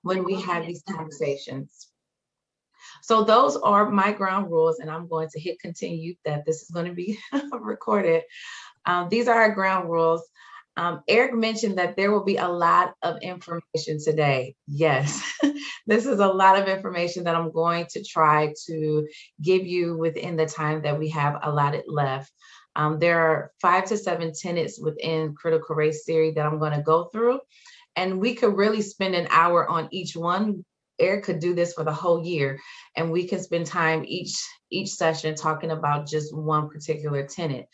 when we have these conversations. So those are my ground rules, and I'm going to hit continue that this is going to be recorded. These are our ground rules. Eric mentioned that there will be a lot of information today. Yes, this is a lot of information that I'm going to try to give you within the time that we have allotted left. There are 5 to 7 tenets within critical race theory that I'm going to go through, and we could really spend an hour on each one. Eric could do this for the whole year, and we can spend time each session talking about just one particular tenet.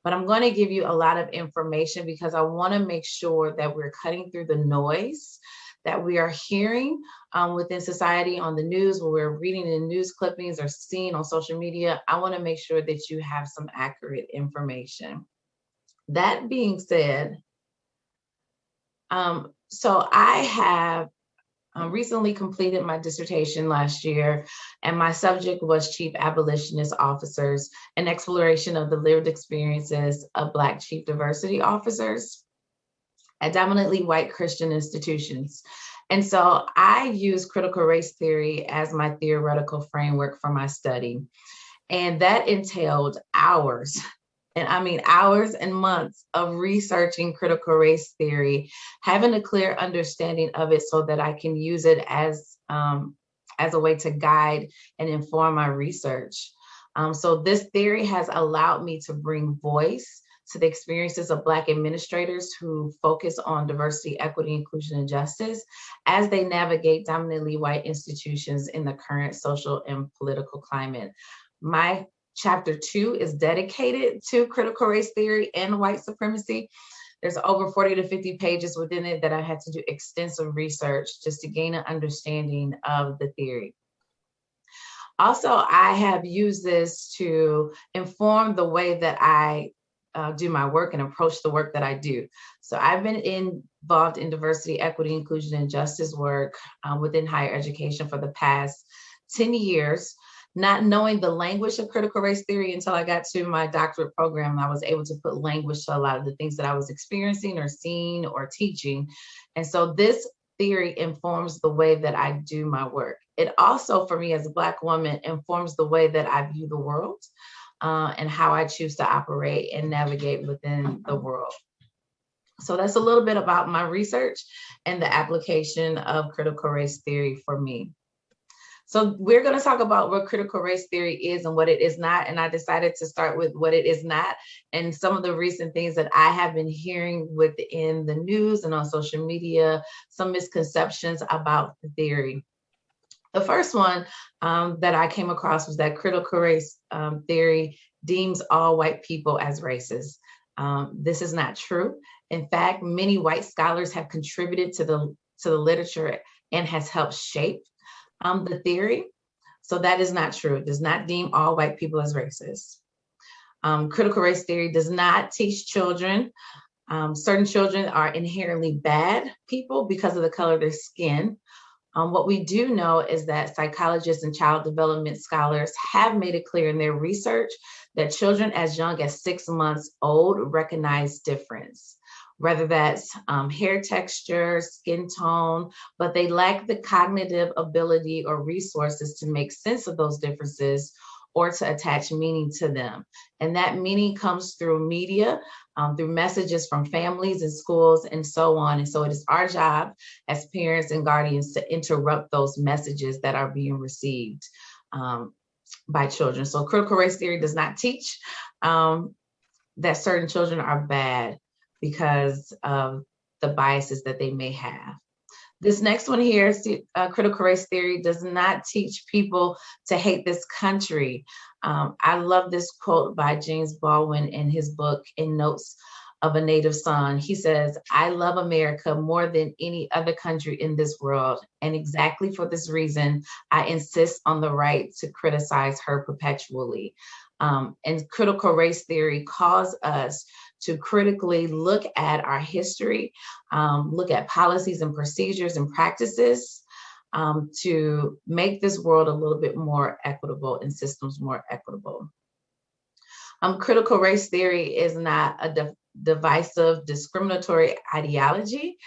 But I'm going to give you a lot of information because I want to make sure that we're cutting through the noise that we are hearing within society, on the news, where we're reading in news clippings or seeing on social media. I want to make sure that you have some accurate information. That being said, so I have recently completed my dissertation last year, and my subject was Chief Abolitionist Officers, an exploration of the lived experiences of Black Chief Diversity Officers at dominantly white Christian institutions. And so I use critical race theory as my theoretical framework for my study. And that entailed hours, and I mean hours and months of researching critical race theory, having a clear understanding of it so that I can use it as a way to guide and inform my research. So this theory has allowed me to bring voice to the experiences of Black administrators who focus on diversity, equity, inclusion, and justice as they navigate dominantly white institutions in the current social and political climate. My chapter 2 is dedicated to critical race theory and white supremacy. There's over 40 to 50 pages within it that I had to do extensive research just to gain an understanding of the theory. Also, I have used this to inform the way that I do my work and approach the work that I do. So I've been involved in diversity, equity, inclusion, and justice work within higher education for the past 10 years. Not knowing the language of critical race theory until I got to my doctorate program, I was able to put language to a lot of the things that I was experiencing or seeing or teaching. And so this theory informs the way that I do my work. It also, for me as a Black woman, informs the way that I view the world and how I choose to operate and navigate within the world. So that's a little bit about my research and the application of critical race theory for me. So we're going to talk about what critical race theory is and what it is not. And I decided to start with what it is not and some of the recent things that I have been hearing within the news and on social media, some misconceptions about the theory. The first one that I came across was that critical race theory deems all white people as racist. This is not true. In fact, many white scholars have contributed to the literature and has helped shape the theory. So that is not true. It does not deem all white people as racist. Critical race theory does not teach children. Certain children are inherently bad people because of the color of their skin. What we do know is that psychologists and child development scholars have made it clear in their research that children as young as 6 months old recognize difference, whether that's hair texture, skin tone, but they lack the cognitive ability or resources to make sense of those differences or to attach meaning to them. And that meaning comes through media, through messages from families and schools and so on. And so it is our job as parents and guardians to interrupt those messages that are being received by children. So critical race theory does not teach that certain children are bad because of the biases that they may have. This next one here, critical race theory does not teach people to hate this country. I love this quote by James Baldwin in his book, In Notes of a Native Son. He says, "I love America more than any other country in this world. And exactly for this reason, I insist on the right to criticize her perpetually." And critical race theory calls us to critically look at our history, look at policies and procedures and practices to make this world a little bit more equitable and systems more equitable. Critical race theory is not a divisive, discriminatory ideology.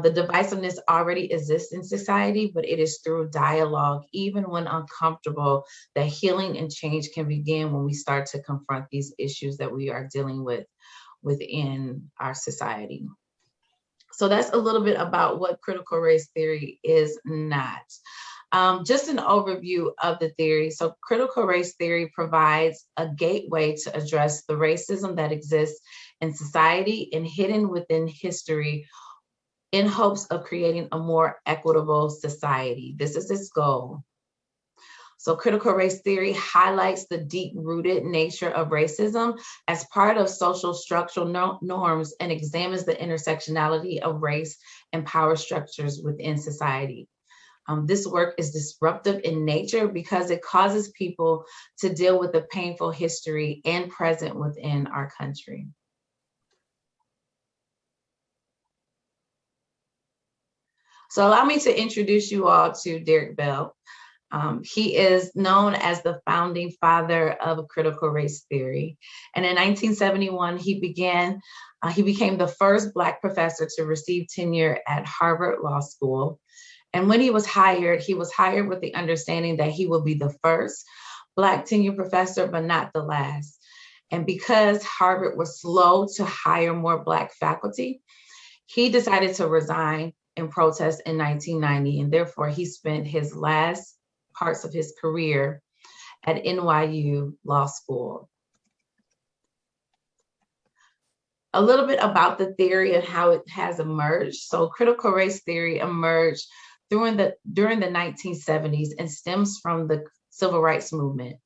The divisiveness already exists in society, but it is through dialogue, even when uncomfortable, that healing and change can begin when we start to confront these issues that we are dealing with within our society. So that's a little bit about what critical race theory is not. Just an overview of the theory. So critical race theory provides a gateway to address the racism that exists in society and hidden within history in hopes of creating a more equitable society. This is its goal. So critical race theory highlights the deep-rooted nature of racism as part of social structural norms and examines the intersectionality of race and power structures within society. This work is disruptive in nature because it causes people to deal with the painful history and present within our country. So allow me to introduce you all to Derek Bell. He is known as the founding father of critical race theory. And in 1971, he became the first Black professor to receive tenure at Harvard Law School. And when he was hired with the understanding that he would be the first Black tenure professor, but not the last. And because Harvard was slow to hire more Black faculty, he decided to resign in protest in 1990. And therefore, he spent his last parts of his career at NYU Law School. A little bit about the theory and how it has emerged. So critical race theory emerged during the 1970s and stems from the civil rights movement.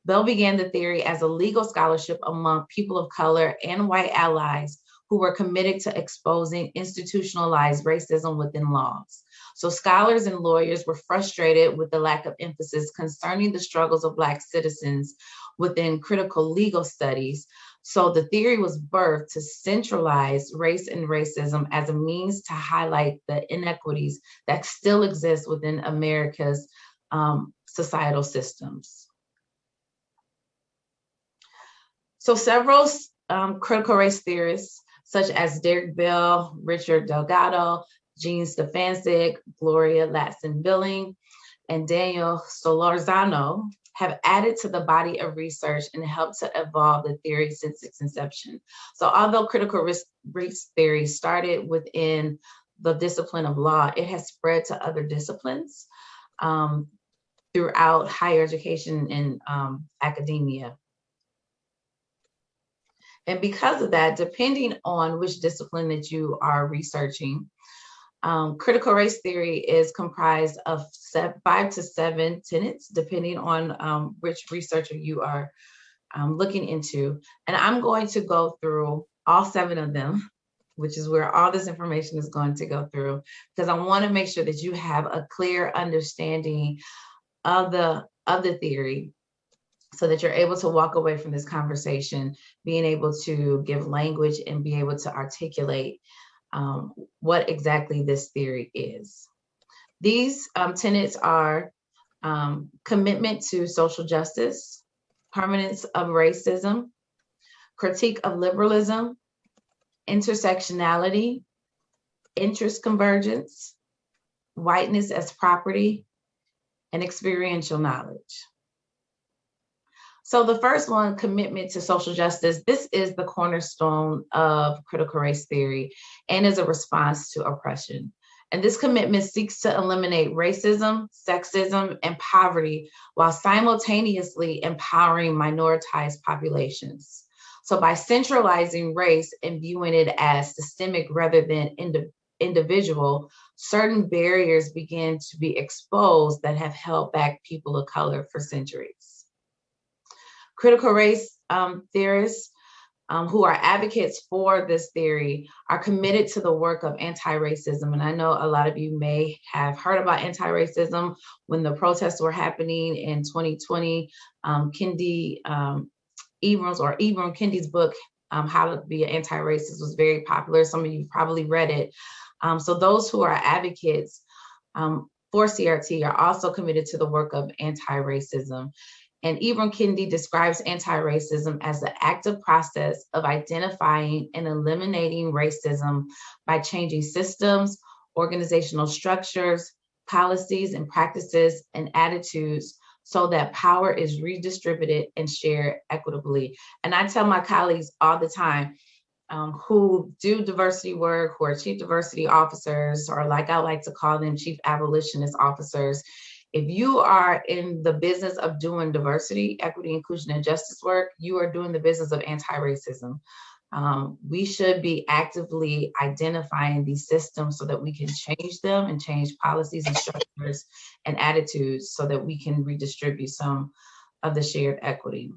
Bell began the theory as a legal scholarship among people of color and white allies who were committed to exposing institutionalized racism within laws. So scholars and lawyers were frustrated with the lack of emphasis concerning the struggles of Black citizens within critical legal studies. So the theory was birthed to centralize race and racism as a means to highlight the inequities that still exist within America's societal systems. So several critical race theorists, such as Derek Bell, Richard Delgado, Jean Stefancic, Gloria Ladson-Billing, and Daniel Solorzano, have added to the body of research and helped to evolve the theory since its inception. So although critical race theory started within the discipline of law, it has spread to other disciplines throughout higher education and academia. And because of that, depending on which discipline that you are researching, critical race theory is comprised of 5 to 7 tenets, depending on which researcher you are looking into. And I'm going to go through all 7 of them, which is where all this information is going to go through, because I want to make sure that you have a clear understanding of the theory, so that you're able to walk away from this conversation being able to give language and be able to articulate what exactly this theory is. These tenets are commitment to social justice, permanence of racism, critique of liberalism, intersectionality, interest convergence, whiteness as property, and experiential knowledge. So the first one, commitment to social justice, this is the cornerstone of critical race theory and is a response to oppression. And this commitment seeks to eliminate racism, sexism, and poverty while simultaneously empowering minoritized populations. So by centralizing race and viewing it as systemic rather than individual, certain barriers begin to be exposed that have held back people of color for centuries. Critical race theorists who are advocates for this theory are committed to the work of anti-racism. And I know a lot of you may have heard about anti-racism when the protests were happening in 2020. Kendi Ibram Kendi's book, How to Be an Anti-Racist, was very popular. Some of you probably read it. So those who are advocates for CRT are also committed to the work of anti-racism. And Ibram Kendi describes anti-racism as the active process of identifying and eliminating racism by changing systems, organizational structures, policies and practices, and attitudes so that power is redistributed and shared equitably. And I tell my colleagues all the time, who do diversity work, who are chief diversity officers, or like I like to call them, chief abolitionist officers. If you are in the business of doing diversity, equity, inclusion, and justice work, you are doing the business of anti-racism. We should be actively identifying these systems so that we can change them and change policies and structures and attitudes so that we can redistribute some of the shared equity.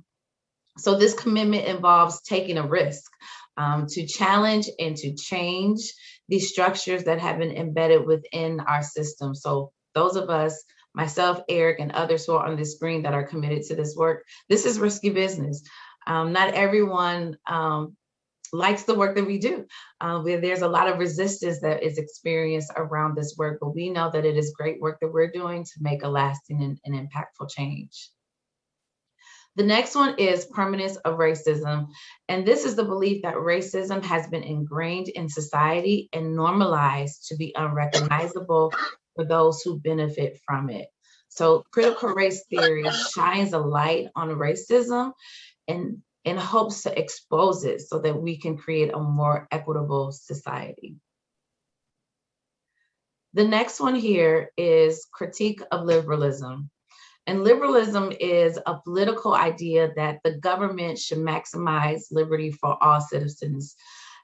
So this commitment involves taking a risk to challenge and to change these structures that have been embedded within our system. So those of us, myself, Eric, and others who are on the screen that are committed to this work, this is risky business. Not everyone likes the work that we do. There's a lot of resistance that is experienced around this work, but we know that it is great work that we're doing to make a lasting and impactful change. The next one is permanence of racism. And this is the belief that racism has been ingrained in society and normalized to be unrecognizable for those who benefit from it. So critical race theory shines a light on racism and in hopes to expose it so that we can create a more equitable society. The next one here is critique of liberalism. And liberalism is a political idea that the government should maximize liberty for all citizens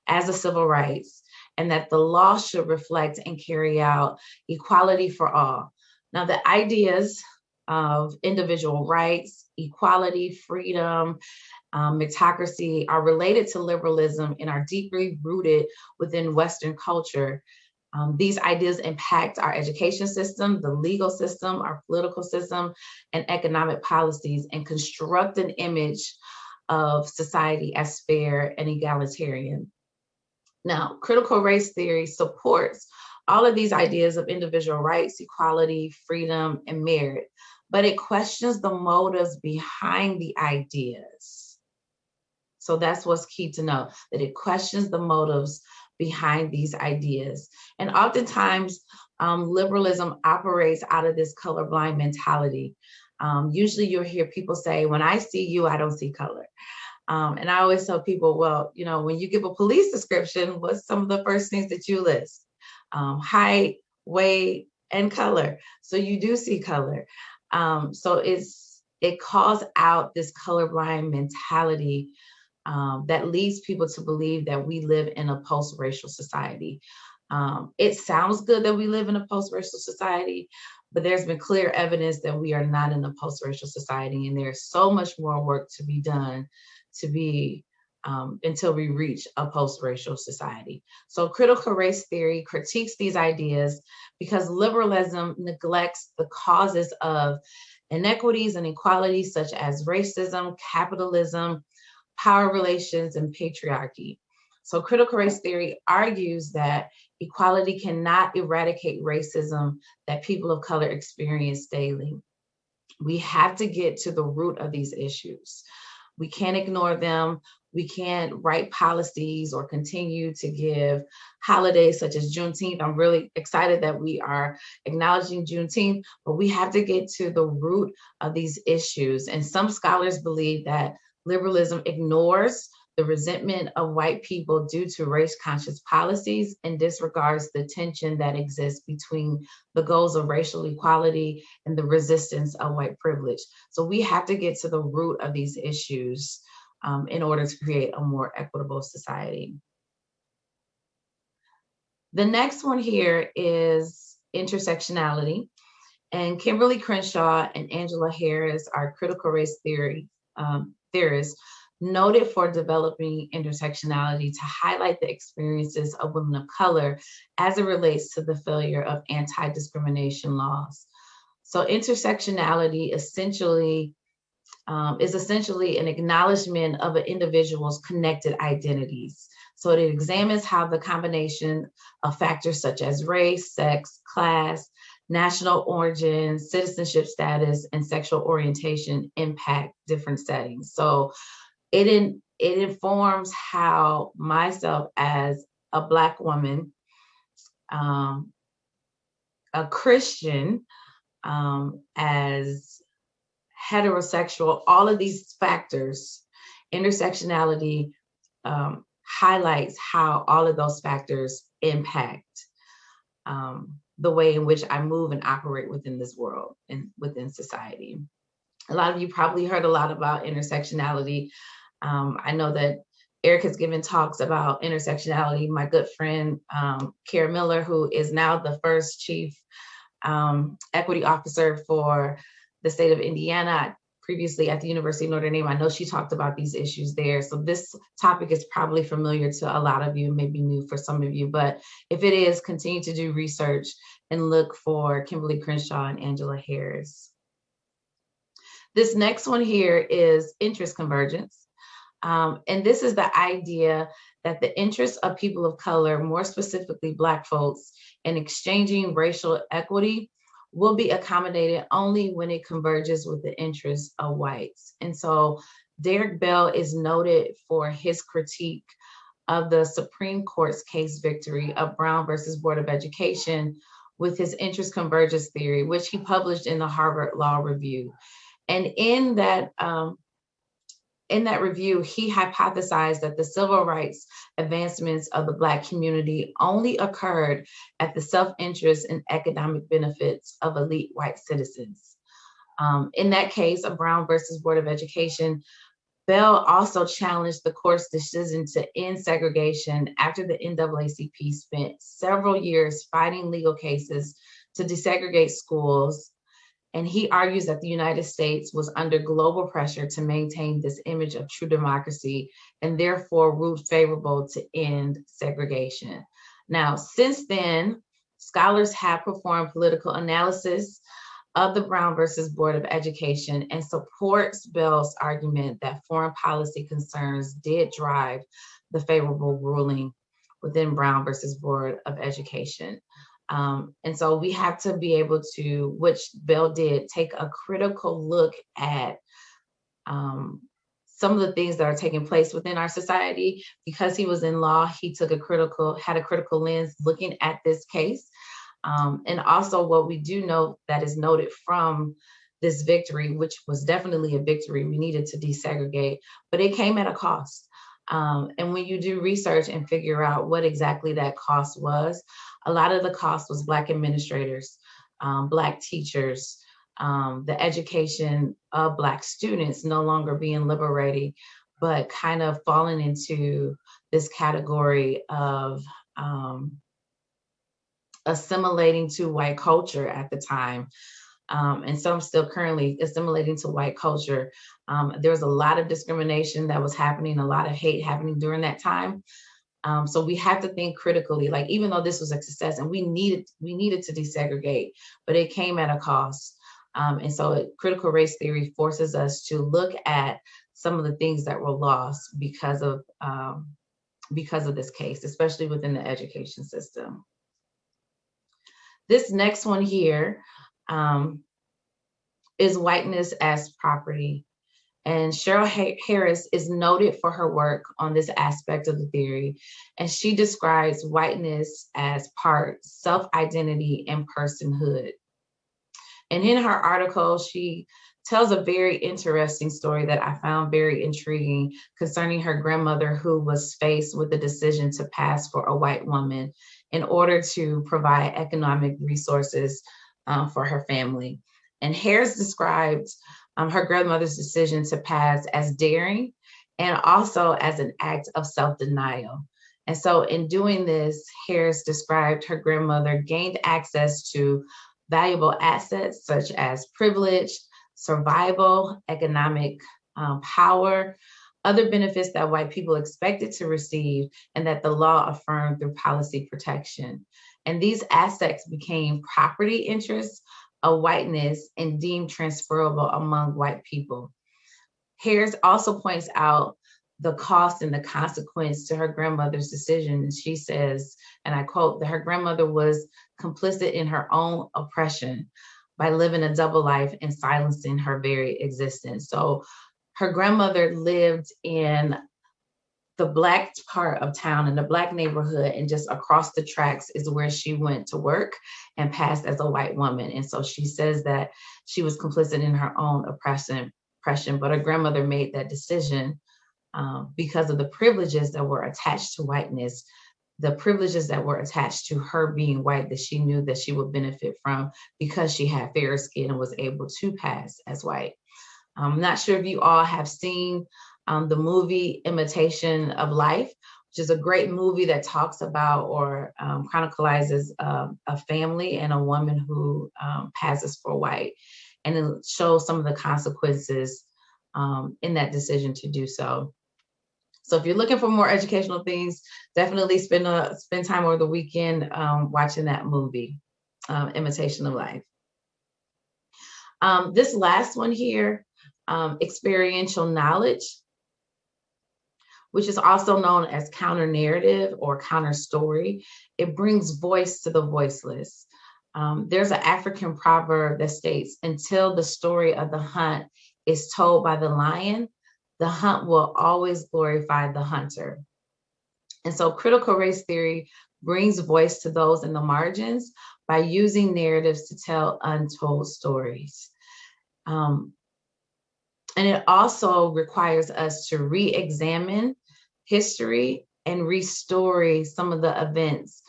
as a civil rights, and that the law should reflect and carry out equality for all. Now, the ideas of individual rights, equality, freedom, meritocracy are related to liberalism and are deeply rooted within Western culture. These ideas impact our education system, the legal system, our political system, and economic policies, and construct an image of society as fair and egalitarian. Now, critical race theory supports all of these ideas of individual rights, equality, freedom, and merit, but it questions the motives behind the ideas. So that's what's key to know, that it questions the motives behind these ideas. And oftentimes, liberalism operates out of this colorblind mentality. Usually you'll hear people say, when I see you, I don't see color. And I always tell people, well, you know, when you give a police description, what's some of the first things that you list? Height, weight, and color. So you do see color. So it calls out this colorblind mentality that leads people to believe that we live in a post-racial society. It sounds good that we live in a post-racial society, but there's been clear evidence that we are not in a post-racial society, and there's so much more work to be done until we reach a post-racial society. So critical race theory critiques these ideas because liberalism neglects the causes of inequities and inequalities such as racism, capitalism, power relations, and patriarchy. So critical race theory argues that equality cannot eradicate racism that people of color experience daily. We have to get to the root of these issues. We can't ignore them. We can't write policies or continue to give holidays such as Juneteenth. I'm really excited that we are acknowledging Juneteenth, but we have to get to the root of these issues. And some scholars believe that liberalism ignores the resentment of white people due to race-conscious policies and disregards the tension that exists between the goals of racial equality and the resistance of white privilege. So we have to get to the root of these issues in order to create a more equitable society. The next one here is intersectionality. And Kimberly Crenshaw and Angela Harris are critical race theorists noted for developing intersectionality to highlight the experiences of women of color as it relates to the failure of anti-discrimination laws. So intersectionality essentially is essentially an acknowledgement of an individual's connected identities. So it examines how the combination of factors such as race, sex, class, national origin, citizenship status, and sexual orientation impact different settings. So it informs how myself as a Black woman a Christian, as heterosexual, all of these factors, intersectionality highlights how all of those factors impact the way in which I move and operate within this world and within society. A lot of you probably heard a lot about intersectionality. I know that Eric has given talks about intersectionality. My good friend, Kara Miller, who is now the first chief equity officer for the state of Indiana, previously at the University of Notre Dame. I know she talked about these issues there. So this topic is probably familiar to a lot of you, maybe new for some of you, but if it is, continue to do research and look for Kimberly Crenshaw and Angela Harris. This next one here is interest convergence. And this is the idea that the interests of people of color, more specifically Black folks, in exchanging racial equity will be accommodated only when it converges with the interests of whites. And so Derek Bell is noted for his critique of the Supreme Court's case victory of Brown versus Board of Education with his interest convergence theory, which he published in the Harvard Law Review. And in that review, he hypothesized that the civil rights advancements of the Black community only occurred at the self-interest and economic benefits of elite white citizens. In that case of Brown versus Board of Education, Bell also challenged the court's decision to end segregation after the NAACP spent several years fighting legal cases to desegregate schools. And he argues that the United States was under global pressure to maintain this image of true democracy and therefore ruled favorable to end segregation. Now, since then, scholars have performed political analysis of the Brown versus Board of Education and supports Bell's argument that foreign policy concerns did drive the favorable ruling within Brown versus Board of Education. And so we have to be able to, which Bell did, take a critical look at some of the things that are taking place within our society. Because he was in law, he had a critical lens looking at this case. And also what we do know that is noted from this victory, which was definitely a victory, we needed to desegregate, but it came at a cost. And when you do research and figure out what exactly that cost was, a lot of the cost was Black administrators, Black teachers, the education of Black students no longer being liberated, but kind of falling into this category of assimilating to white culture at the time. And some still currently assimilating to white culture. There was a lot of discrimination that was happening, a lot of hate happening during that time. So we have to think critically, like, even though this was a success and we needed to desegregate, but it came at a cost. And so critical race theory forces us to look at some of the things that were lost because of this case, especially within the education system. This next one here is whiteness as property. And Cheryl Harris is noted for her work on this aspect of the theory. And she describes whiteness as part self-identity and personhood. And in her article, she tells a very interesting story that I found very intriguing concerning her grandmother, who was faced with the decision to pass for a white woman in order to provide economic resources for her family. And Harris described her grandmother's decision to pass as daring and also as an act of self-denial. And so in doing this, Harris described her grandmother gained access to valuable assets such as privilege, survival, economic power, other benefits that white people expected to receive and that the law affirmed through policy protection. And these assets became property interests of whiteness and deemed transferable among white people. Harris also points out the cost and the consequence to her grandmother's decision. And she says, and I quote, that her grandmother was complicit in her own oppression by living a double life and silencing her very existence. So her grandmother lived in the Black part of town and the Black neighborhood, and just across the tracks is where she went to work and passed as a white woman. And so she says that she was complicit in her own oppression, but her grandmother made that decision because of the privileges that were attached to whiteness, the privileges that were attached to her being white that she knew that she would benefit from because she had fairer skin and was able to pass as white. I'm not sure if you all have seen the movie Imitation of Life, which is a great movie that talks about or chronicles a family and a woman who passes for white, and it shows some of the consequences in that decision to do so. So if you're looking for more educational things, definitely spend time over the weekend watching that movie, Imitation of Life. This last one here, experiential knowledge, which is also known as counter narrative or counter story. It brings voice to the voiceless. There's an African proverb that states, until the story of the hunt is told by the lion, the hunt will always glorify the hunter. And so critical race theory brings voice to those in the margins by using narratives to tell untold stories. And it also requires us to re-examine history and restore some of the events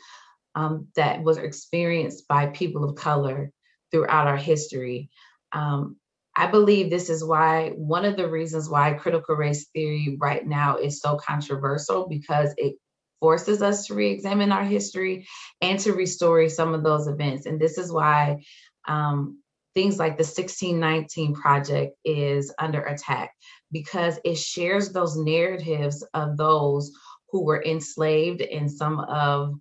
that was experienced by people of color throughout our history. I believe this is why, one of the reasons why critical race theory right now is so controversial, because it forces us to re-examine our history and to restore some of those events. And this is why things like the 1619 Project is under attack, because it shares those narratives of those who were enslaved in some of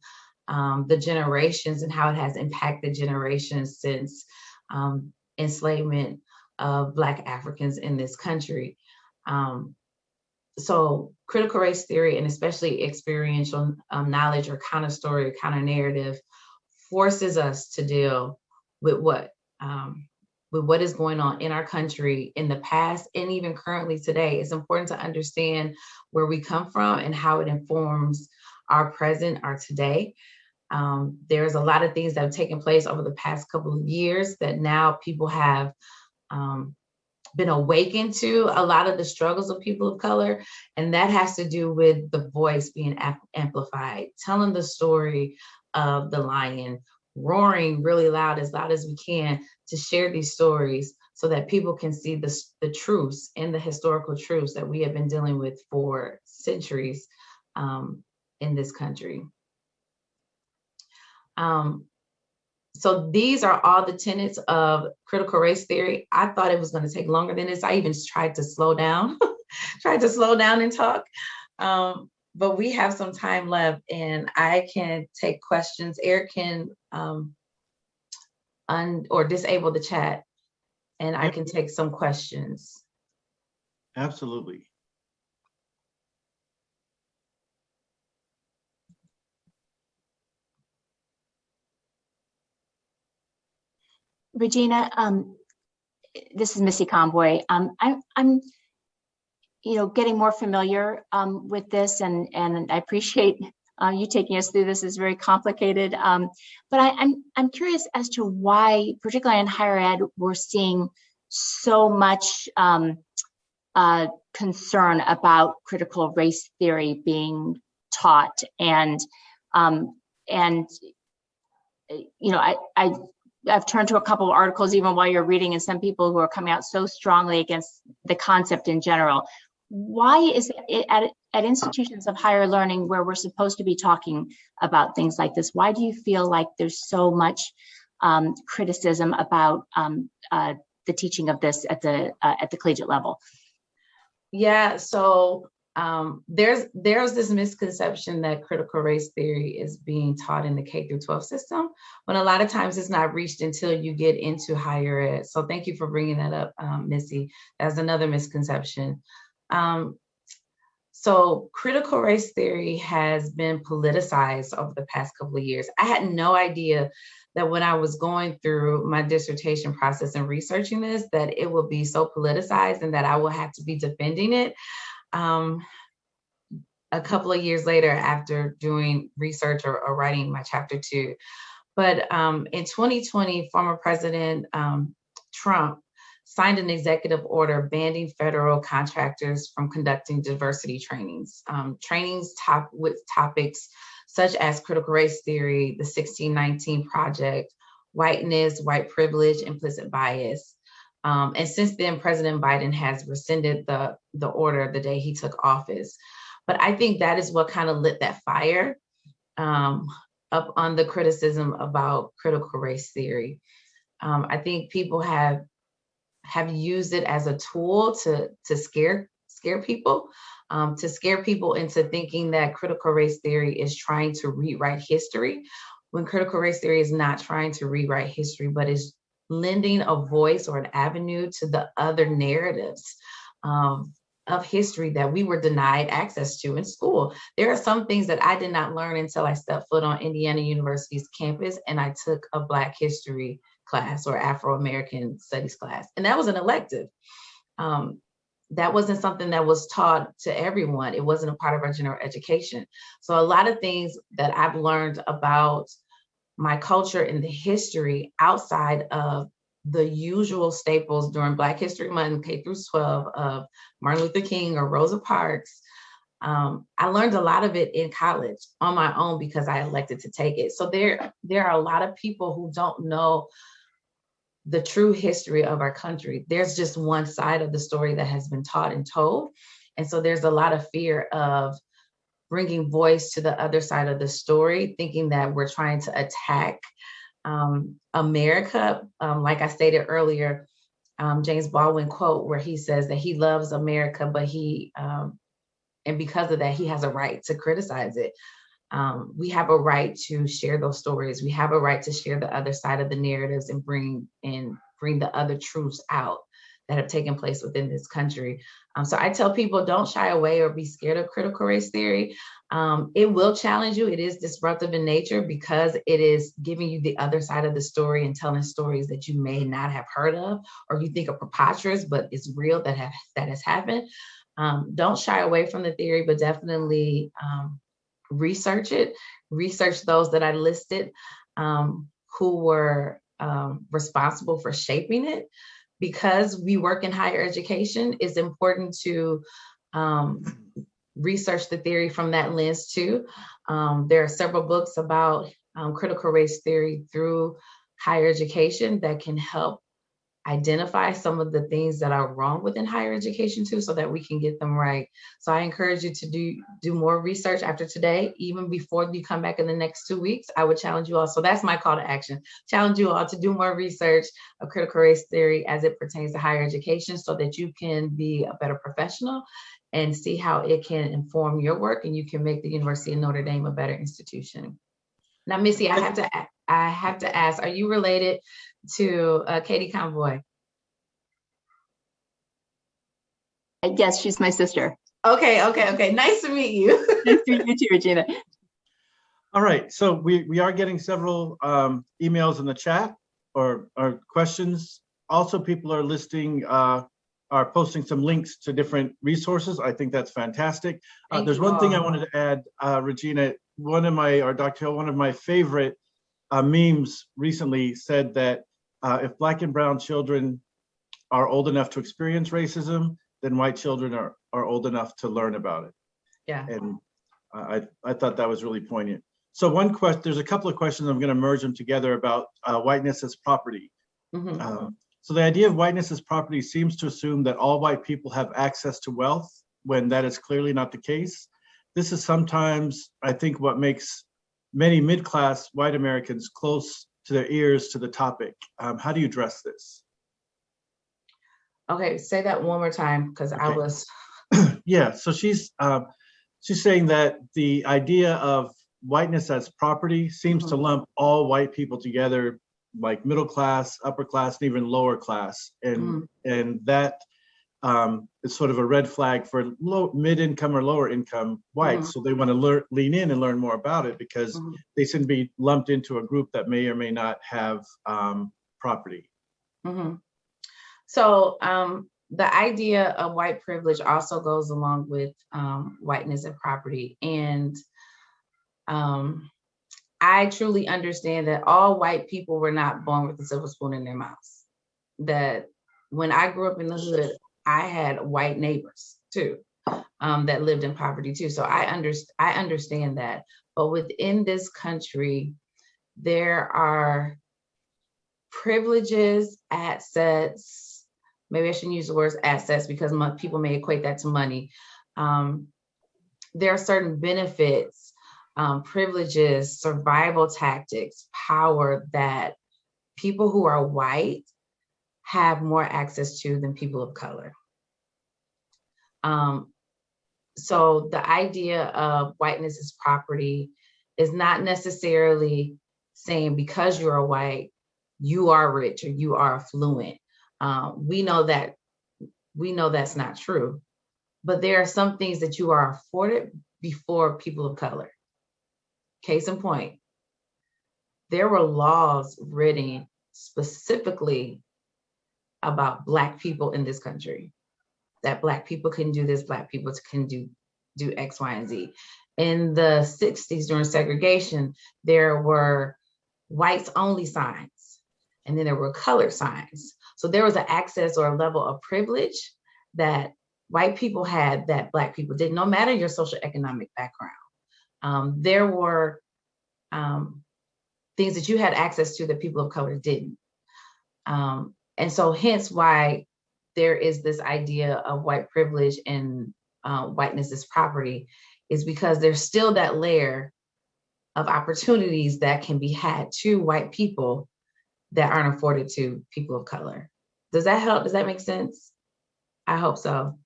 the generations and how it has impacted generations since enslavement of Black Africans in this country. So critical race theory, and especially experiential knowledge or counter story, counter narrative, forces us to deal with what is going on in our country in the past and even currently today. It's important to understand where we come from and how it informs our present, our today. There's a lot of things that have taken place over the past couple of years that now people have been awakened to, a lot of the struggles of people of color. And that has to do with the voice being amplified, telling the story of the lion, roaring really loud as we can to share these stories so that people can see the truths and the historical truths that we have been dealing with for centuries in this country. So these are all the tenets of critical race theory. I thought it was going to take longer than this. I even tried to slow down, and talk. But we have some time left and I can take questions. Eric can or disable the chat and I can take some questions. Absolutely. Redgina, this is Missy Conboy. I'm getting more familiar with this, and I appreciate you taking us through this. Is very complicated, but I'm curious as to why, particularly in higher ed, we're seeing so much concern about critical race theory being taught, and I've turned to a couple of articles even while you're reading, and some people who are coming out so strongly against the concept in general. Why is it at institutions of higher learning where we're supposed to be talking about things like this? Why do you feel like there's so much criticism about the teaching of this at the collegiate level? Yeah, so there's this misconception that critical race theory is being taught in the K through 12 system, when a lot of times it's not reached until you get into higher ed. So thank you for bringing that up, Missy. That's another misconception. So critical race theory has been politicized over the past couple of years. I had no idea that when I was going through my dissertation process and researching this, that it would be so politicized and that I will have to be defending it. a couple of years later after doing research or writing my chapter 2. But in 2020, former President Trump signed an executive order banning federal contractors from conducting diversity trainings. Trainings with topics such as critical race theory, the 1619 Project, whiteness, white privilege, implicit bias. And since then, President Biden has rescinded the order the day he took office. But I think that is what kind of lit that fire up on the criticism about critical race theory. I think people have used it as a tool to scare people, to scare people into thinking that critical race theory is trying to rewrite history, when critical race theory is not trying to rewrite history, but is lending a voice or an avenue to the other narratives of history that we were denied access to in school. There are some things that I did not learn until I stepped foot on Indiana University's campus and I took a Black history class or Afro-American studies class. And that was an elective. That wasn't something that was taught to everyone. It wasn't a part of our general education. So a lot of things that I've learned about my culture and the history outside of the usual staples during Black History Month, K through 12, of Martin Luther King or Rosa Parks. I learned a lot of it in college on my own because I elected to take it. So there are a lot of people who don't know the true history of our country. There's just one side of the story that has been taught and told. And so there's a lot of fear of bringing voice to the other side of the story, thinking that we're trying to attack America. Like I stated earlier, James Baldwin quote where he says that he loves America, but and because of that, he has a right to criticize it. We have a right to share those stories. We have a right to share the other side of the narratives and bring the other truths out that have taken place within this country. So I tell people, don't shy away or be scared of critical race theory. It will challenge you. It is disruptive in nature because it is giving you the other side of the story and telling stories that you may not have heard of, or you think are preposterous, but it's real that has happened. Don't shy away from the theory, but definitely research it. Research those that I listed who were responsible for shaping it. Because we work in higher education, it's important to research the theory from that lens too. There are several books about critical race theory through higher education that can help identify some of the things that are wrong within higher education too, so that we can get them right. So I encourage you to do more research after today, even before you come back in the next 2 weeks. I would challenge you all. So that's my call to action. Challenge you all to do more research of critical race theory as it pertains to higher education, so that you can be a better professional and see how it can inform your work, and you can make the University of Notre Dame a better institution. Now, Missy, I have to ask, are you related to Katie Convoy? Yes, she's my sister. Okay. Nice to meet you. Nice to meet you too, Regina. All right, so we are getting several emails in the chat or questions. Also, people are are posting some links to different resources. I think that's fantastic. There's one thing I wanted to add, Regina. Dr. Hill, one of my favorite memes recently said that if Black and brown children are old enough to experience racism, then white children are old enough to learn about it. Yeah. And I thought that was really poignant. So there's a couple of questions, I'm going to merge them together about whiteness as property. Mm-hmm. So the idea of whiteness as property seems to assume that all white people have access to wealth, when that is clearly not the case. This is sometimes, I think, what makes many mid-class white Americans close to their ears to the topic. How do you address this? Okay, say that one more time, because Okay. I was. Yeah, so she's saying that the idea of whiteness as property seems to lump all white people together, like middle class, upper class, and even lower class, and that is sort of a red flag for mid-income or lower income whites. So they want to lean in and learn more about it, because they seem to be lumped into a group that may or may not have property. So the idea of white privilege also goes along with whiteness and property. And I truly understand that all white people were not born with a silver spoon in their mouths. That when I grew up in the hood, I had white neighbors too, that lived in poverty too. So I understand that. But within this country, there are privileges, assets. Maybe I shouldn't use the words assets because people may equate that to money. There are certain benefits, privileges, survival tactics, power that people who are white have more access to than people of color. So the idea of whiteness as property is not necessarily saying because you are white, you are rich or you are affluent. We know that's not true, but there are some things that you are afforded before people of color. Case in point, there were laws written specifically about Black people in this country, that Black people can do this, Black people can do X, Y, and Z. In the 60s during segregation, there were whites only signs, and then there were colored signs. So there was an access or a level of privilege that white people had that Black people didn't, no matter your social economic background. There were things that you had access to that people of color didn't. And so hence why there is this idea of white privilege and whiteness as property, is because there's still that layer of opportunities that can be had to white people that aren't afforded to people of color. Does that help? Does that make sense? I hope so.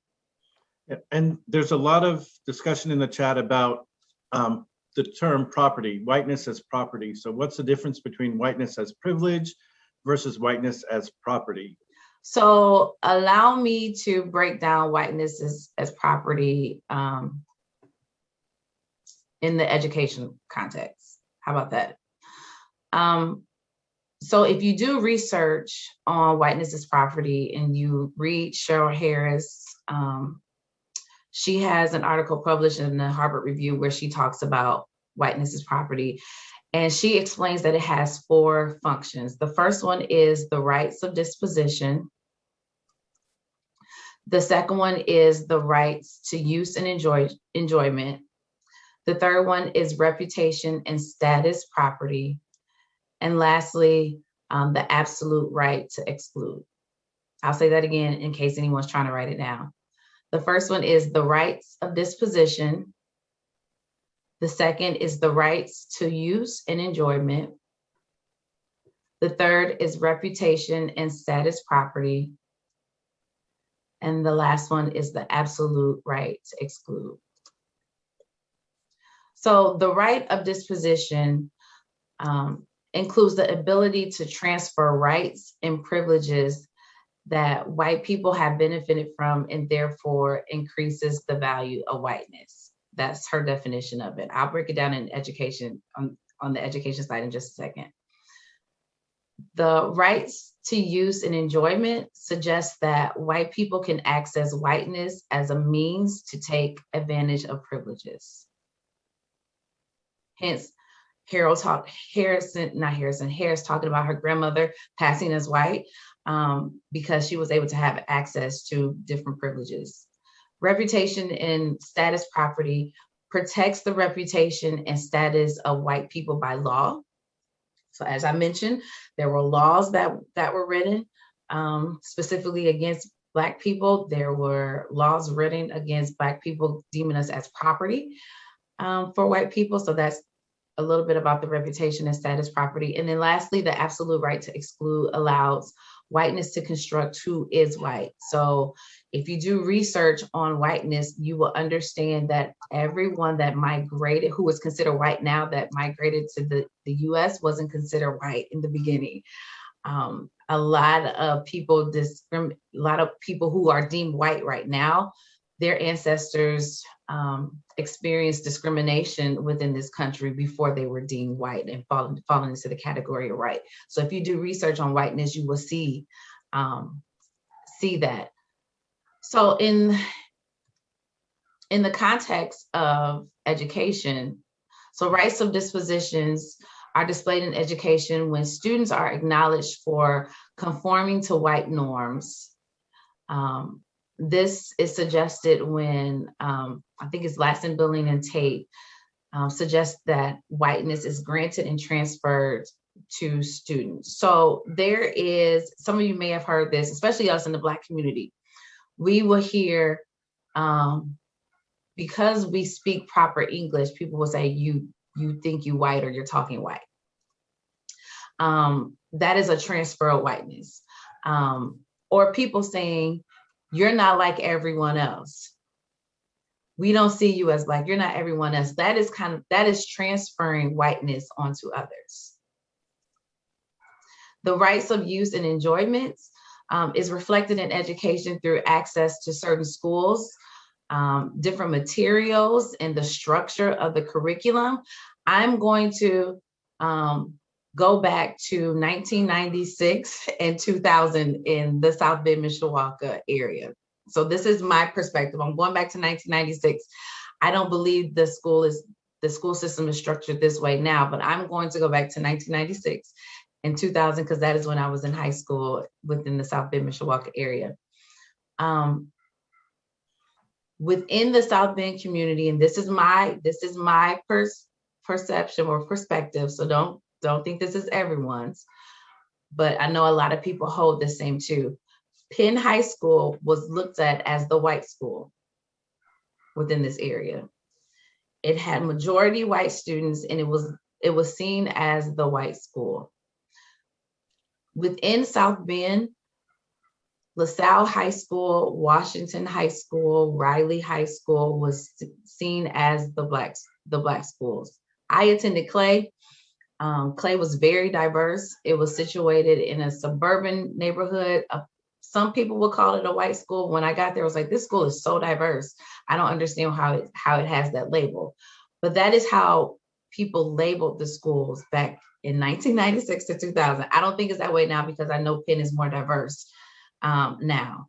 Yeah, and there's a lot of discussion in the chat about the term property, whiteness as property. So what's the difference between whiteness as privilege versus whiteness as property? So allow me to break down whiteness as property in the education context. How about that? So if you do research on whiteness as property and you read Cheryl Harris, she has an article published in the Harvard Review where she talks about whiteness as property. And she explains that it has 4 functions. The first one is the rights of disposition. The second one is the rights to use and enjoyment. The third one is reputation and status property. And lastly, the absolute right to exclude. I'll say that again in case anyone's trying to write it down. The first one is the rights of disposition. The second is the rights to use and enjoyment. The third is reputation and status property. And the last one is the absolute right to exclude. So the right of disposition includes the ability to transfer rights and privileges that white people have benefited from and therefore increases the value of whiteness. That's her definition of it. I'll break it down in education on the education side in just a second. The rights to use and enjoyment suggests that white people can access whiteness as a means to take advantage of privileges. Hence, Harris talking about her grandmother passing as white because she was able to have access to different privileges. Reputation and status property protects the reputation and status of white people by law. So as I mentioned, there were laws that were written specifically against Black people. There were laws written against Black people deeming us as property for white people. So that's a little bit about the reputation and status property. And then lastly, the absolute right to exclude allows whiteness to construct who is white. So if you do research on whiteness, you will understand that everyone that migrated, who is considered white now, that migrated to the US wasn't considered white in the beginning. A lot of people who are deemed white right now, their ancestors experienced discrimination within this country before they were deemed white and fallen into the category of white. So if you do research on whiteness, you will see that. So in the context of education, so rights of dispositions are displayed in education when students are acknowledged for conforming to white norms. This is suggested when, I think it's Latson, Billing, and Tate suggests that whiteness is granted and transferred to students. So there is, some of you may have heard this, especially us in the Black community. We will hear, because we speak proper English, people will say, you think you white or you're talking white. That is a transfer of whiteness. Or people saying, you're not like everyone else. We don't see you as Black, you're not everyone else. That is transferring whiteness onto others. The rights of use and enjoyments is reflected in education through access to certain schools, different materials, and the structure of the curriculum. I'm going to go back to 1996 and 2000 in the South Bend, Mishawaka area. So this is my perspective. I'm going back to 1996. I don't believe the school system is structured this way now, but I'm going to go back to 1996 and 2000 because that is when I was in high school within the South Bend, Mishawaka area. Within the South Bend community, and this is my perception or perspective, so don't think this is everyone's, but I know a lot of people hold the same too. Penn High School was looked at as the white school within this area. It had majority white students, and it was seen as the white school. Within South Bend, LaSalle High School, Washington High School, Riley High School was seen as the black schools. I attended Clay. Clay was very diverse. It was situated in a suburban neighborhood. Some people would call it a white school. When I got there, I was like, this school is so diverse. I don't understand how it has that label. But that is how people labeled the schools back in 1996 to 2000. I don't think it's that way now because I know Penn is more diverse now.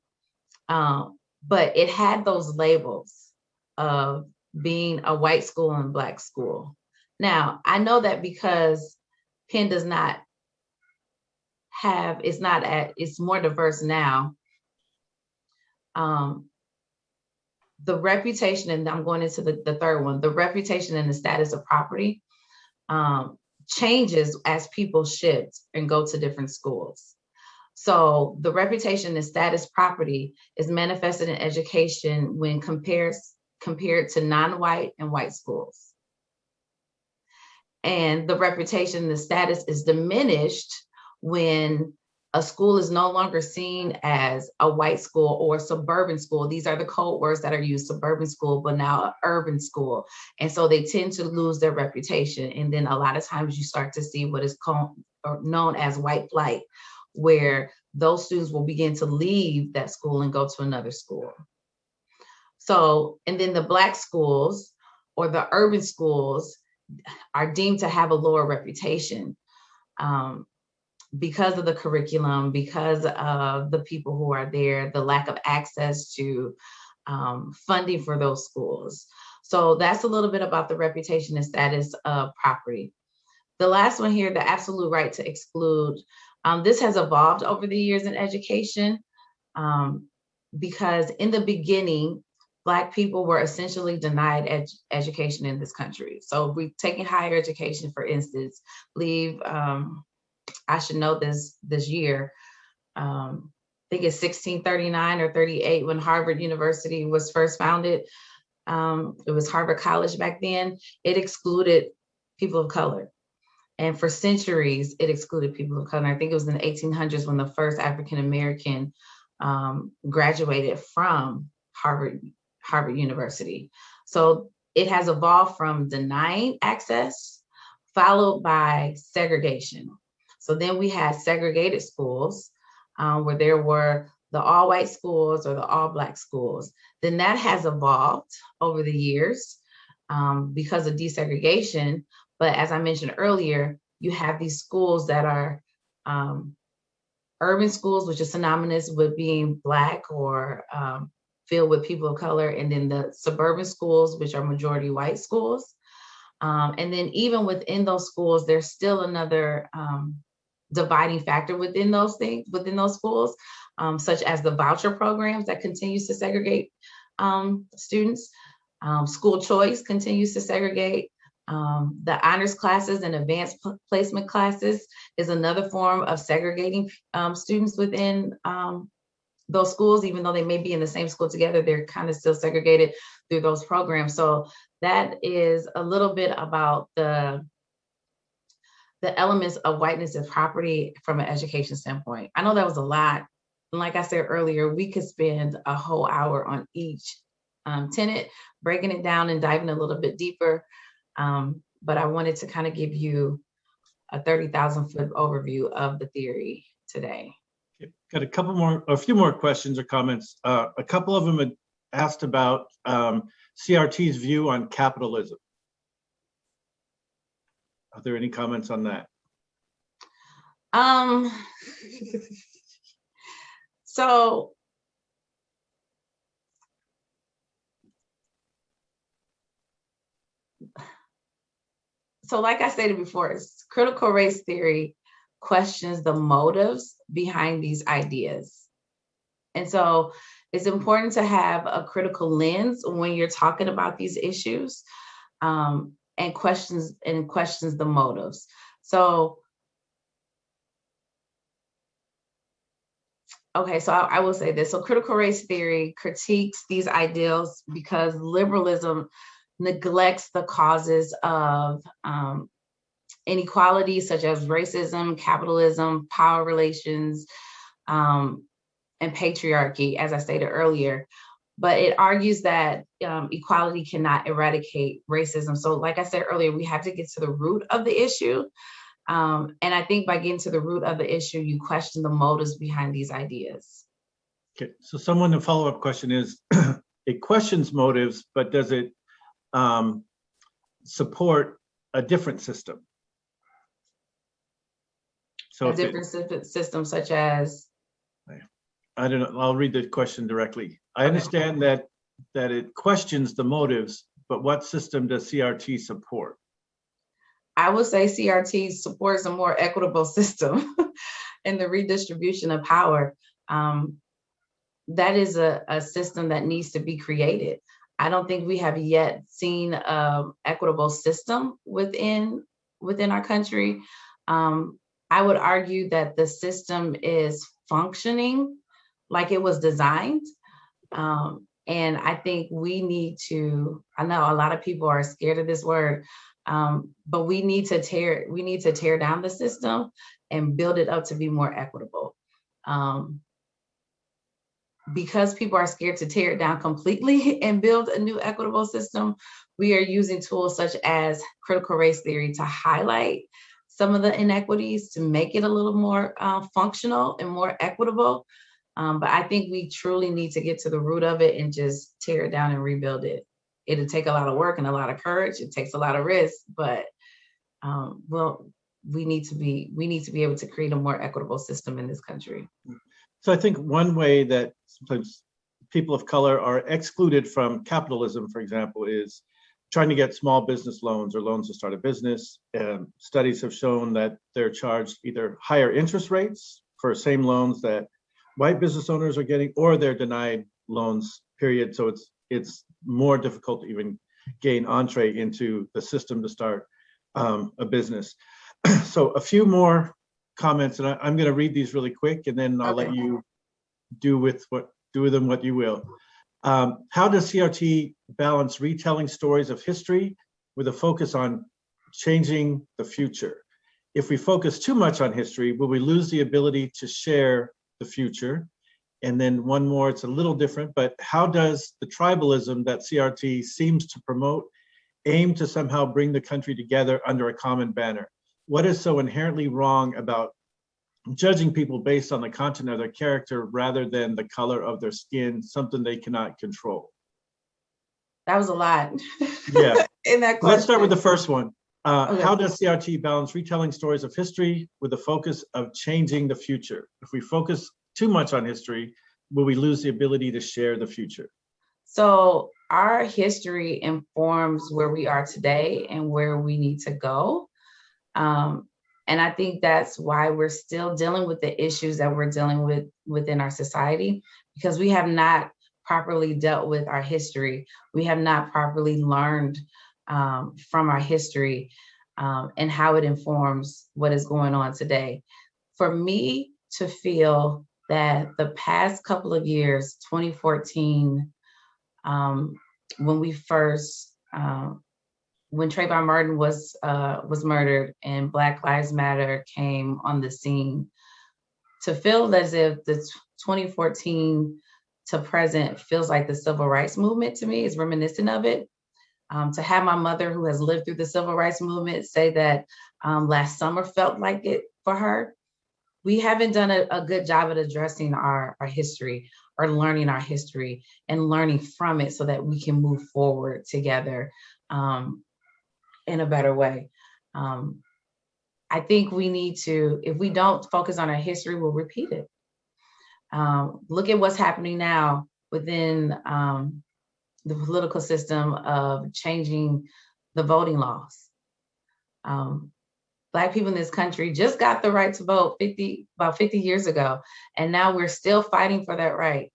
But it had those labels of being a white school and black school. Now, I know that because Penn does not have, it's more diverse now. The reputation, and I'm going into the third one, the reputation and the status of property changes as people shift and go to different schools. So the reputation and status property is manifested in education when compared to non-white and white schools. And the reputation, the status is diminished when a school is no longer seen as a white school or suburban school. These are the code words that are used, suburban school, but now an urban school. And so they tend to lose their reputation. And then a lot of times you start to see what is known as white flight, where those students will begin to leave that school and go to another school. So, and then the black schools or the urban schools are deemed to have a lower reputation because of the curriculum, because of the people who are there, the lack of access to funding for those schools. So that's a little bit about the reputation and status of property. The last one here, the absolute right to exclude. This has evolved over the years in education because in the beginning, Black people were essentially denied education in this country. So we've taken higher education, for instance, believe, I should know this year, I think it's 1639 or 38 when Harvard University was first founded. It was Harvard College back then. It excluded people of color. And for centuries, it excluded people of color. I think it was in the 1800s when the first African-American graduated from Harvard University. So it has evolved from denying access, followed by segregation. So then we had segregated schools where there were the all white schools or the all Black schools. Then that has evolved over the years because of desegregation. But as I mentioned earlier, you have these schools that are urban schools, which is synonymous with being Black or filled with people of color, and then the suburban schools, which are majority white schools. And then even within those schools, there's still another dividing factor within those schools, such as the voucher programs that continues to segregate students. School choice continues to segregate. The honors classes and advanced placement classes is another form of segregating students within those schools. Even though they may be in the same school together, they're kind of still segregated through those programs. So that is a little bit about the elements of whiteness and property from an education standpoint. I know that was a lot. And like I said earlier, we could spend a whole hour on each tenet, breaking it down and diving a little bit deeper. But I wanted to kind of give you a 30,000 foot overview of the theory today. Okay. Got a few more questions or comments. A couple of them had asked about CRT's view on capitalism. Are there any comments on that? So like I stated before, critical race theory questions the motives behind these ideas. And so it's important to have a critical lens when you're talking about these issues, and questions the motives. So, okay, so I will say this. So critical race theory critiques these ideals because liberalism neglects the causes of inequality, such as racism, capitalism, power relations, and patriarchy, as I stated earlier. But it argues that equality cannot eradicate racism. So like I said earlier, we have to get to the root of the issue. And I think by getting to the root of the issue, you question the motives behind these ideas. Okay, so the follow-up question is, it questions motives, but does it support a different system? So A different system such as? I don't know, I'll read the question directly. I understand that it questions the motives, but what system does CRT support? I would say CRT supports a more equitable system in the redistribution of power. That is a system that needs to be created. I don't think we have yet seen an equitable system within our country. I would argue that the system is functioning like it was designed. And I think we need to, I know a lot of people are scared of this word, but we need to tear down the system and build it up to be more equitable. Because people are scared to tear it down completely and build a new equitable system, we are using tools such as critical race theory to highlight some of the inequities to make it a little more functional and more equitable. But I think we truly need to get to the root of it and just tear it down and rebuild it. It'll take a lot of work and a lot of courage. It takes a lot of risk, but we need to be able to create a more equitable system in this country. So I think one way that sometimes people of color are excluded from capitalism, for example, is trying to get small business loans or loans to start a business. Studies have shown that they're charged either higher interest rates for same loans that white business owners are getting, or they're denied loans, period. So it's more difficult to even gain entree into the system to start a business. So a few more comments, and I'm going to read these really quick, and then I'll let you do with them what you will. How does CRT balance retelling stories of history with a focus on changing the future? If we focus too much on history, will we lose the ability to share the future? And then one more, it's a little different, but how does the tribalism that CRT seems to promote aim to somehow bring the country together under a common banner? What is so inherently wrong about judging people based on the content of their character rather than the color of their skin, something they cannot control? That was a lot. Yeah. In that question. Let's start with the first one. Okay. How does CRT balance retelling stories of history with the focus of changing the future? If we focus too much on history, will we lose the ability to share the future? So our history informs where we are today and where we need to go. And I think that's why we're still dealing with the issues that we're dealing with within our society, because we have not properly dealt with our history. We have not properly learned from our history and how it informs what is going on today. For me to feel that the past couple of years, 2014, when we first, when Trayvon Martin was murdered and Black Lives Matter came on the scene, to feel as if the 2014 to present feels like the civil rights movement to me is reminiscent of it. To have my mother, who has lived through the civil rights movement, say that last summer felt like it for her. We haven't done a good job at addressing our history, or learning our history and learning from it so that we can move forward together in a better way. I think we need to, if we don't focus on our history, we'll repeat it. Look at what's happening now within the political system of changing the voting laws. Black people in this country just got the right to vote about 50 years ago, and now we're still fighting for that right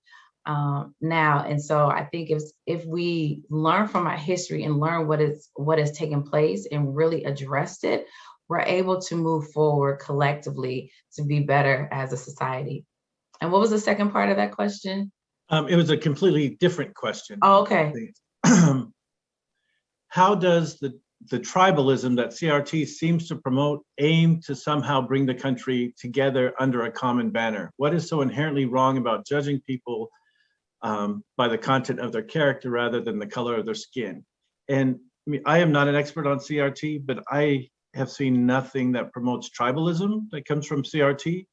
now. And so I think if we learn from our history and learn what has taken place and really addressed it, we're able to move forward collectively to be better as a society. And what was the second part of that question? It was a completely different question. Oh, okay. How does the tribalism that CRT seems to promote aim to somehow bring the country together under a common banner? What is so inherently wrong about judging people by the content of their character rather than the color of their skin? And I mean, I am not an expert on CRT, but I have seen nothing that promotes tribalism that comes from CRT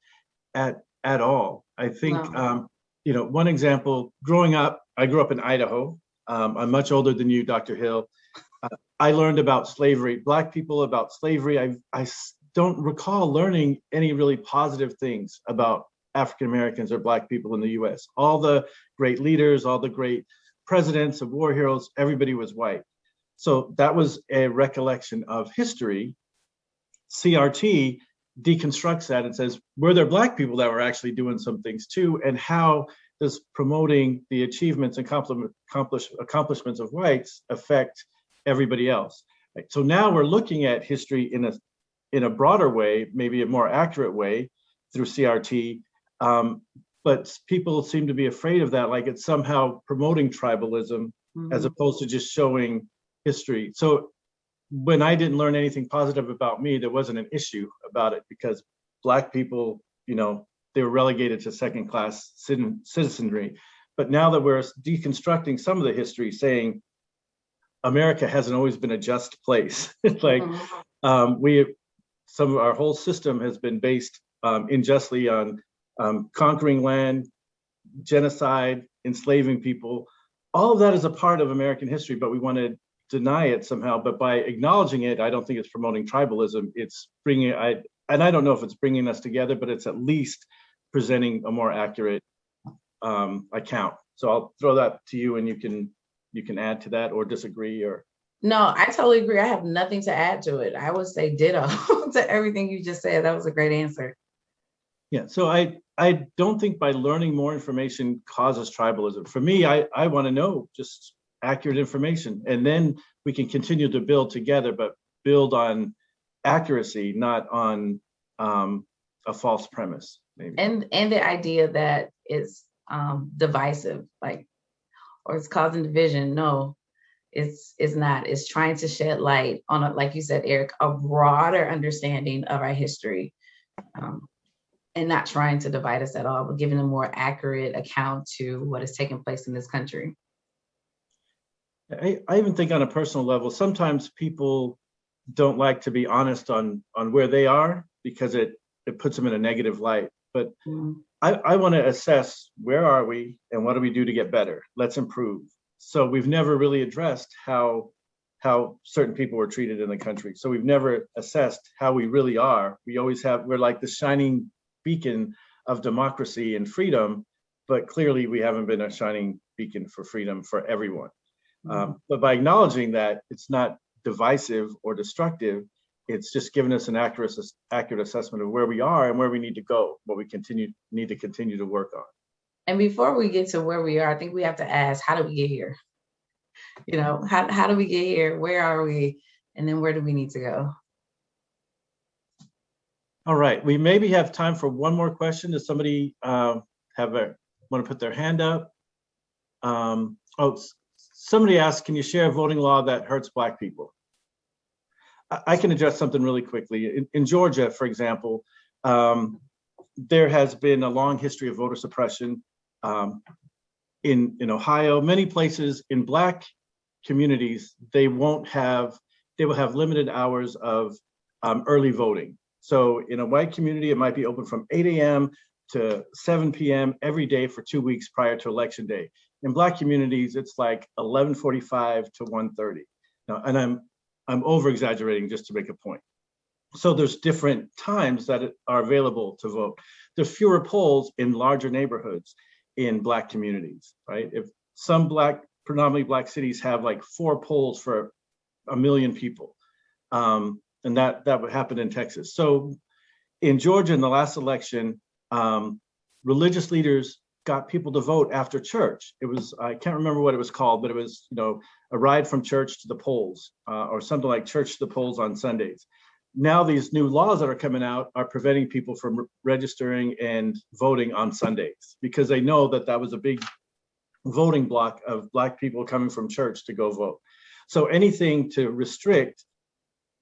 at all. I think, No. you know, one example, growing up, I grew up in Idaho. I'm much older than you, Dr. Hill. I learned about slavery, Black people, about slavery. I don't recall learning any really positive things about African Americans or Black people in the US. All the great leaders, all the great presidents and war heroes, everybody was white. So that was a recollection of history. CRT deconstructs that and says, were there Black people that were actually doing some things too? And how does promoting the achievements and accomplishments of whites affect everybody else? Right? So now we're looking at history in a broader way, maybe a more accurate way through CRT. But people seem to be afraid of that, like it's somehow promoting tribalism as opposed to just showing history. So when I didn't learn anything positive about me, there wasn't an issue about it because Black people, you know, they were relegated to second-class citizenry. But now that we're deconstructing some of the history, saying America hasn't always been a just place, like some of our whole system has been based unjustly on conquering land, genocide, enslaving people. All of that is a part of American history, but we want to deny it somehow. But by acknowledging it, I don't think it's promoting tribalism. It's bringing, and I don't know if it's bringing us together, but it's at least presenting a more accurate account. So I'll throw that to you, and you can add to that or disagree or. No, I totally agree. I have nothing to add to it. I would say ditto to everything you just said. That was a great answer. Yeah, so I don't think by learning more information causes tribalism. For me, I want to know just accurate information, and then we can continue to build together, but build on accuracy, not on a false premise, maybe. And the idea that it's divisive, like, or it's causing division. No, it's not. It's trying to shed light on, like you said, Eric, a broader understanding of our history. And not trying to divide us at all, but giving a more accurate account to what has taken place in this country. I even think on a personal level, sometimes people don't like to be honest on where they are because it puts them in a negative light. But I want to assess, where are we and what do we do to get better? Let's improve. So we've never really addressed how certain people were treated in the country. So we've never assessed how we really are. We're like the shining beacon of democracy and freedom, but clearly we haven't been a shining beacon for freedom for everyone. But by acknowledging that it's not divisive or destructive, it's just giving us an accurate assessment of where we are and where we need to go, what we need to continue to work on. And before we get to where we are, I think we have to ask, how did we get here? You know, how do we get here? Where are we? And then where do we need to go? All right, we maybe have time for one more question. Does somebody want to put their hand up? Somebody asked, can you share a voting law that hurts Black people? I can address something really quickly. In Georgia, for example, there has been a long history of voter suppression. In Ohio, many places in Black communities, they will have limited hours of early voting. So in a white community, it might be open from 8 a.m. to 7 p.m. every day for 2 weeks prior to election day. In Black communities, it's like 11:45 to 1:30. Now, and I'm over exaggerating just to make a point. So there's different times that are available to vote. There's fewer polls in larger neighborhoods in Black communities, right? If some predominantly Black cities have like 4 polls for 1 million people, and that would happen in Texas. So in Georgia, in the last election, religious leaders got people to vote after church. It was, I can't remember what it was called, but it was, a ride from church to the polls, or something like church to the polls on Sundays. Now these new laws that are coming out are preventing people from registering and voting on Sundays because they know that was a big voting block of Black people coming from church to go vote. So anything to restrict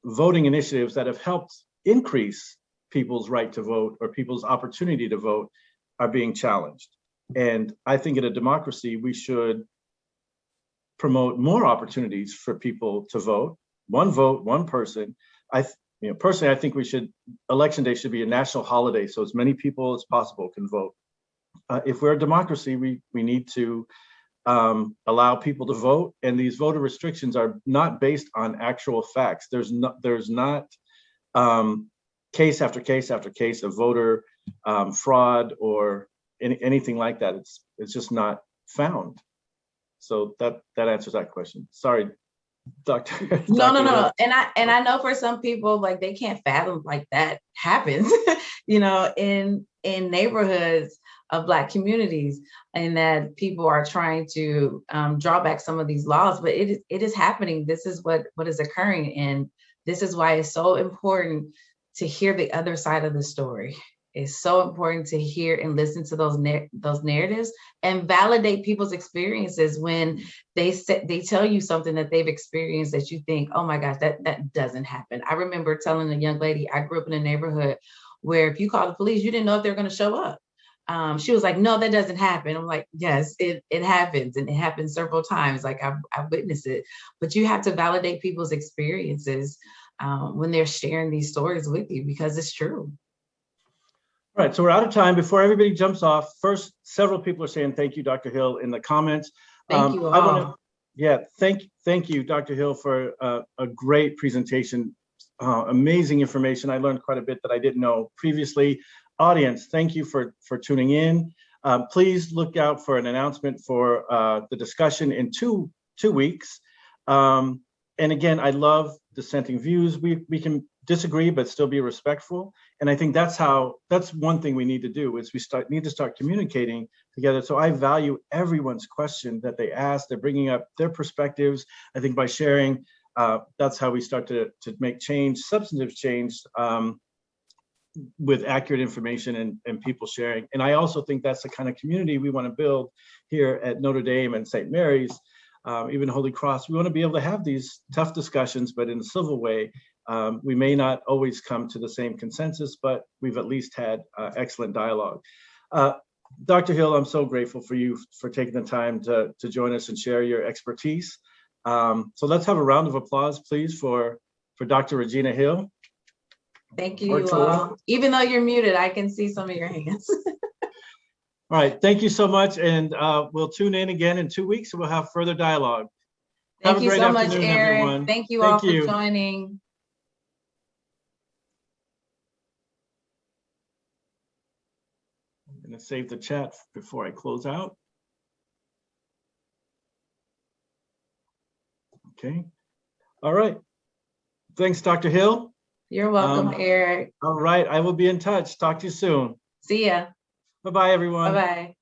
voting initiatives that have helped increase people's right to vote or people's opportunity to vote are being challenged. And I think in a democracy, we should promote more opportunities for people to vote. One vote, one person. Personally, I think election day should be a national holiday so as many people as possible can vote. If we're a democracy, we need to allow people to vote, and these voter restrictions are not based on actual facts. There's not case after case after case of voter fraud or anything like that. It's just not found. So that answers that question. Sorry, Dr. No. And I know for some people, like, they can't fathom like that happens, in neighborhoods of Black communities, and that people are trying to draw back some of these laws, but it is happening. This is what is occurring, and this is why it's so important to hear the other side of the story. It's so important to hear and listen to those narratives and validate people's experiences when they tell you something that they've experienced that you think, oh my gosh, that doesn't happen. I remember telling a young lady, I grew up in a neighborhood where if you call the police, you didn't know if they're going to show up. She was like, no, that doesn't happen. I'm like, yes, it happens. And it happens several times. Like I've witnessed it, but you have to validate people's experiences when they're sharing these stories with you, because it's true. All right, so we're out of time. Before everybody jumps off, first, several people are saying thank you, Dr. Hill, in the comments. Thank you all. Thank you, Dr. Hill, for a great presentation. Amazing information. I learned quite a bit that I didn't know previously. Audience, thank you for tuning in. Please look out for an announcement for the discussion in two weeks. And again, I love dissenting views. We can disagree, but still be respectful. And I think that's one thing we need to do is need to start communicating together. So I value everyone's question that they ask. They're bringing up their perspectives. I think by sharing, that's how we start to make change, substantive change, with accurate information and people sharing. And I also think that's the kind of community we want to build here at Notre Dame and St. Mary's, even Holy Cross. We want to be able to have these tough discussions, but in a civil way. We may not always come to the same consensus, but we've at least had excellent dialogue. Dr. Hill, I'm so grateful for you for taking the time to join us and share your expertise. So let's have a round of applause, please, for Dr. Redgina Hill. Thank you all. Even though you're muted, I can see some of your hands. All right, thank you so much. And we'll tune in again in 2 weeks and we'll have further dialogue. Thank you so much, Aaron. Everyone. Thank you all for joining. And gonna save the chat before I close out. Okay. All right. Thanks, Dr. Hill. You're welcome, Eric. All right. I will be in touch. Talk to you soon. See ya. Bye-bye, everyone. Bye-bye.